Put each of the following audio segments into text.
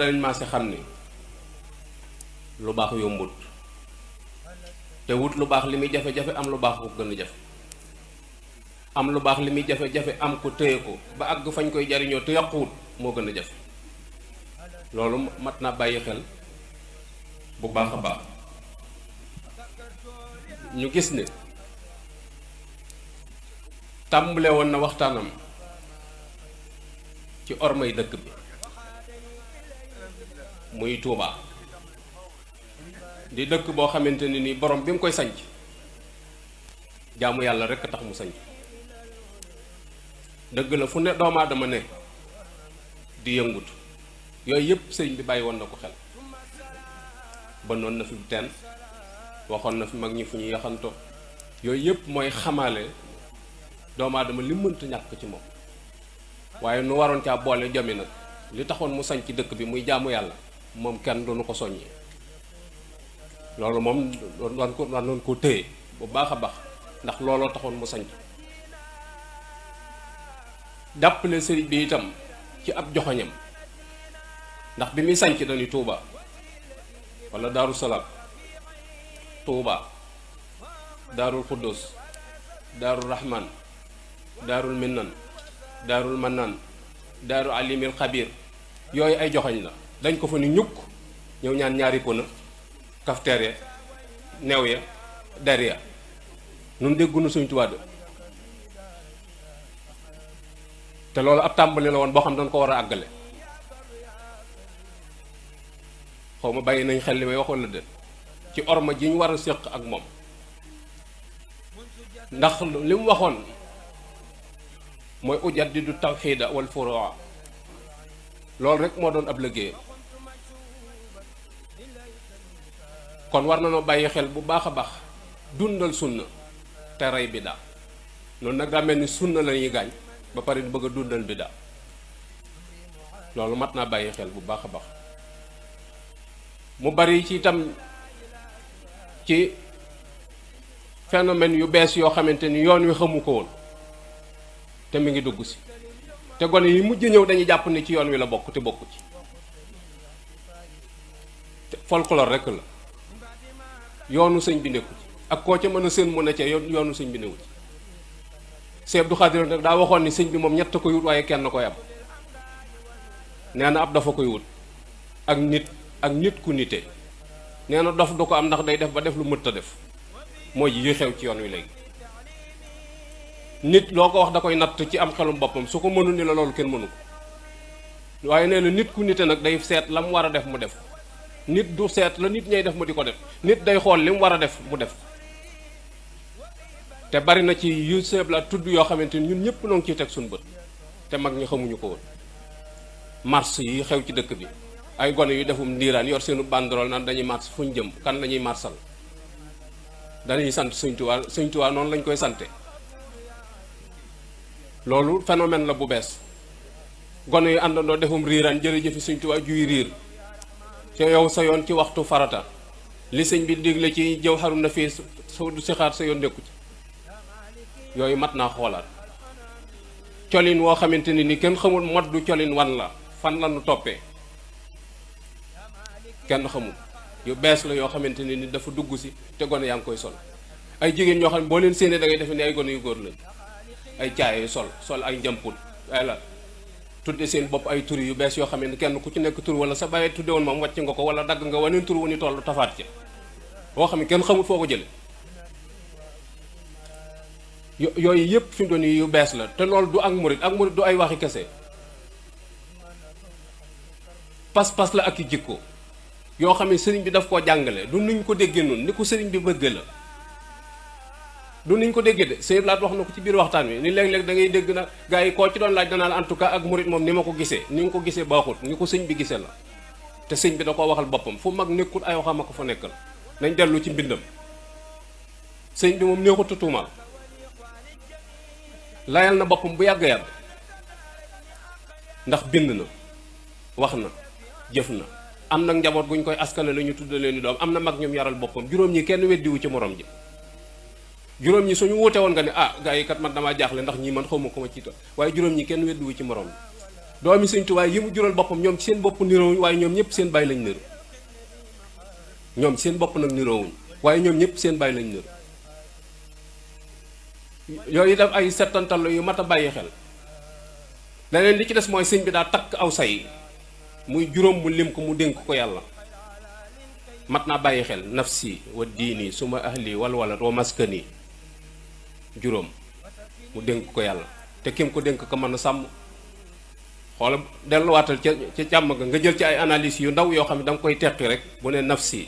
danañ maase xam ni lu baax yombut te wut lu baax li muy jafe-jafe am lu baax ko gën a jafe am lu baax li muy jafe-jafe am ko téye ko ba àgg fañ koy jariñoo te yàquwut moo gën a jafe loolu mat naa bàyyi xel bu baax a baax ñu gis ne tàmbale woon na waxtaanam ci ormay dëkk bi muy Tuubaa di dëkk boo xamante ne ni borom bi mu koy sanc jaamu yàlla rekk a tax mu sanc dëgg la fu ne doomu aadama ne di yëngut yooyu yëpp sëriñ bi bàyyi woon na ko xel ba noon na fi teen waxoon na fi mag ñi fu ñu yaxanto yooyu yëpp mooy xamaale doomu aadama li mënta ñàkk ci moom waaye nu waroon caa boole jomi nag li taxoon mu sanc dëkk bi muy jaamu yàlla moom kenn du nu ko soññee loolu moom war noon ko téye bu baax a baax ndax looloo taxoon mu sanc jàppale sëriñ bi itam ci ab joxoñam ndax bi muy sanc dañuy Tuuba wala Daaru Salaam Tuuba Daarul Xuddus Daarul Rahman Daarul Minnan Daarul Mannan Daaru Alimil Xabir yooyu ay joxoñ la dañ ko fa ni ñukk ñëw ñaan ñaari pëna kafteer ya new ya der ya nun déggunu Sëñ Tuubaa de te loolu ab tàmbali la woon boo xam dañ ko war a àggale xaw ma bàyyi nañ xel li may waxoon la de ci orma ji ñu war a séq ak moom ndax li mu waxoon mooy ujaddidu tawxiida wal furu'a loolu rek moo doon ab liggéey kon war na noo bàyyi xel bu baax a baax dundal sunna te rey biddaa loolu nag daa mel ni sunna la ñuy gaañ ba pare bëgg a dundal biddaa loolu mat naa bàyyi xel bu baax a baax mu bari ci itam ci phénomène yu bees yoo xamante ni yoon wi xamu ko woon te mi ngi dugg si te gone yi mujj ñëw dañuy jàpp ni ci yoon wi la bokk te bokku ci te folklore rekk la yoonu sëñ bi nekku ci ak koo ca mën a seen mu ne ca yoonu sëñ bi newu ci Sëñ Abdou Khadir nag daa waxoon ni sëñ bi moom ñett koy wut waaye kenn koy am nee na ab dafa koy wut ak nit ku nite nee na dof du ko am ndax day def ba def lu mët a def mooy yi xew ci yoon wi léegi nit loo ko wax da koy natt ci am xelum boppam su ko mënul ni la loolu kenn mënu ko waaye nee na nit ku nite nag day seet la mu war a def mu def nit du seet la nit ñay def mu di ko def nit day xool li mu war a def mu def te bari na ci yu seeb la tudd yoo xamante ni ñun ñëpp noo ngi ciy teg suñu bët te mag ñi xamuñu ko woon mars yi xew ci dëkk bi ay gone yu defum ndiiraan yor seenu banderole naan dañuy mars fu ñu jëm kan la ñuy marsal dañuy sant Sëñ Tuubaa noonu lañ koy sante loolu phénomène la bu bees gone yu àndandoo defum riiraan jërëjëfi Sëñ Tuubaa juy riir te yow sa yoon ci waxtu farata li sëñ bi digle ci Jawharu Nafiis du si xaar sa yoon nekku ci yooyu mat naa xoolaat colin woo xamante ni kenn xamul mot du colin wan la fan la nu toppee kenn xamul yu bees la yoo xamante ni dafa dugg si te gone yaa ngi koy sol ay jigéen ñoo xam ne boo leen séenee da ngay defe ni ay gone yu góor lañ ay caaye sol ay njamput ay la tudde seen bopp ay tur yu bees yoo xam ne kenn ku ci nekk tur wala sa bàyyee tudde woon moom wàcc nga ko wala dagg nga waneen tur wu ni toll tafaat ca boo xam ne kenn xamul foo ko jële yooyu yëpp fi mu doon yu bees la te loolu du ak murit du ay waxi kese pas-pas la ak i jikko yoo xam ne sëriñ bi daf koo jàngale du nuñ ko déggee noonu ni ko sëriñ bi bëgg la du nuñ ko déggee de sëriñ laat wax na ko ci biir waxtaan wi ni léeg-léeg da ngay dégg na gars yi koo ci doon laaj danaa la en tout cas ak murit moom ni ma ko gisee ni nga ko gisee baaxut ni ko sëñ bi gisee la te sëñ bi da koo waxal boppam fu mag nekkul ay waxam a ko fa nekkal nañ dellu ci mbindam sëñ bi moom neexut a tuumaal layal na boppam bu yàgg ndax bind na wax na jëf na am nag njaboot guñ koy askane la ñu tudda leen ni doom am na mag ñoom yaral boppam juróom ñi kenn weddiwu ci morom ji juróom ñi suñu wuute woon nga ne ah gars yi kat man damaa jaaxle ndax ñii man xawma ko ma ciita waaye juróom ñi kenn weddiwu ci morom ji doomi Sëñ Tuubaa yi mu jural boppam ñoom ci seen bopp niroowuñ waaye ñoom ñëpp seen baay lañ niru ñoom ci seen bopp nag niroowuñ waaye ñoom ñëpp seen baay lañ niru yooyu def ay settantal yu mat a bàyyi xel. leneen li ci des mooy sëñ bi daa takk aw say muy juróom mu lim ko mu dénk ko yàlla mat naa bàyyi xel nafsi wa diini suma ahli wal walad wa maskani juróom mu dénk ko yàlla te kim ko dénk ko mën a sàmm. xoola delluwaatal ca càmm ga nga jël ci ay analyse yu ndaw yoo xam ne da nga koy teqi rek bu ne nafsi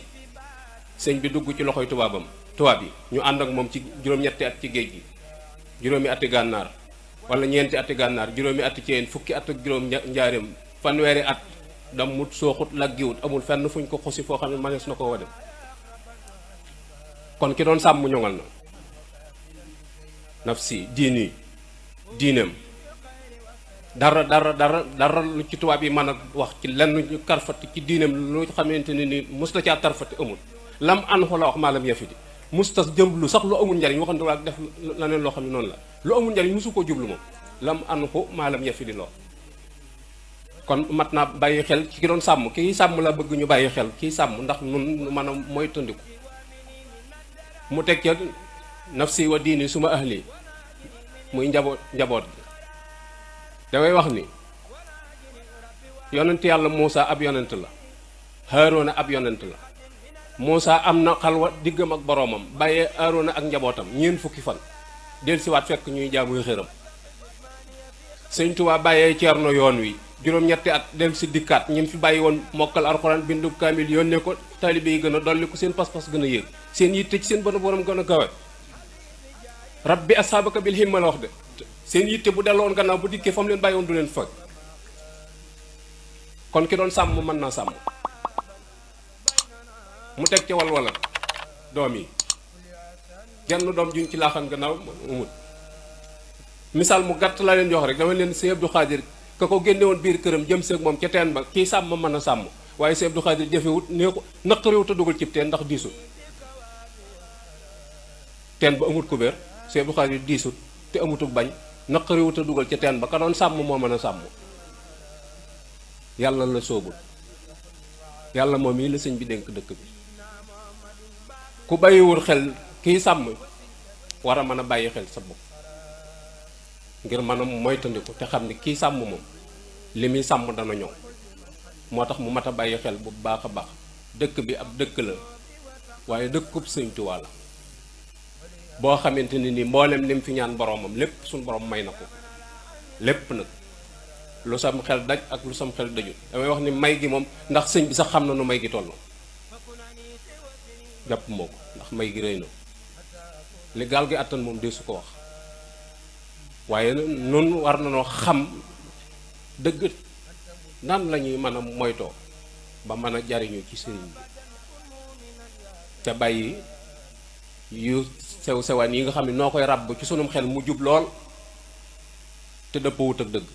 sëñ bi dugg ci loxoy tubaab yi ñu ànd ak moom ci juróom-ñetti at ci géej gi juróomi ati gànnaar wala ñeenti ati gànnaar juróomi ati ci yéen fukki at ak juróom njaareem fanweeri at dam mut sooxut laggiwut amul fenn fuñ ko xosi foo xam ne manees na ko wade kon ki doon sàmm ñoŋal na nafsi diineem dara lu ci tubaab yi mën a wax ci lenn ñu karfati ci diineem lu xamante ne ni mus na caa tarfati amul lam an xo la wax maalam yafiti mustas jëmblu sax lu amul njariñ waxante waa def leneen loo xam ne noonu la lu amul njariñ musu koo jublu moom lam anhu maalam yafidi loo kon mat naa bàyyi xel ci ki doon sàmm kii sàmm la bëgg ñu bàyyi xel kii sàmm ndax nun mën a mooy tëndiku mu teg ca nafsi wa diini suma ahli muy njaboot gi dangay wax ni yonent yàlla Muusa ab yonent la Haaruna ab yonent la Muusa am na xalwa diggam ak boroomam bàyyee Haaruna ak njabootam ñeent fukki fan dellusiwaat fekk ñuy jaamuy xëram Sëñ Tuubaa bàyyee Ceerno yoon wi juróom-ñetti at dellu si dikkaat ñim fi bàyyi woon mokkal alxuraan bindu kaamil yónnee ko taalibe yi gën a dolli ko seen pas-pas gën a yéeg seen yitte ci seen borom gën a kawe rabbi asaabaka bil himma la wax de seen yitte bu delloon gannaaw bu dikkee fa mu leen bàyyi woon du leen fag kon ki doon sàmm mën naa sàmm mu teg ca walwala doom yi genn doom juñ ci laaxan gannaaw umut misaal mu gàtt la leen jox rek dama leen Sëñ Abdou Khadir ka ko génne woon biir këram jëm seeg moom ca teen ba kii sàmm mën a sàmm waaye Sëñ Abdou Khadir jëfewut nee ko naqariwut a dugal cib teen ndax diisut teen ba amut kubéer Sëñ Abdou Khadir diisut te amutuk bañ naqariwut a dugal ca teen ba ka doon sàmm moo mën a sàmm yàlla la soobul yàlla moom yi la sëñ bi dénk dëkk bi ku bàyyiwul xel kiy sàmm war a mën a bàyyi xel sa bopp ngir mën a moytandiku te xam ni kii sàmm moom li muy sàmm dana ñëw moo tax mu mat a bàyyi xel bu baax a baax dëkk bi ab dëkk la waaye dëkkub Sëñ Tuubaa la boo xamante ni nii mboolem lim fi ñaan boroomam lépp suñu borom may na ko lépp nag lu sam xel daj ak lu sam xel dajul damay wax ni may gi moom ndax sëñ bi sax xam na nu may gi toll jàpp moo ko ndax may gi rëy na li gaal gi àttan moom dee su ko wax waaye nun war na noo xam dëgg nan la ñuy mën a moytoo ba mën a jariñu ci sëriñ bi te bàyyi yu sew sewaan yi nga xam ne noo koy ràbb ci sunum xel mu jub lool te dëppawut ak dëgg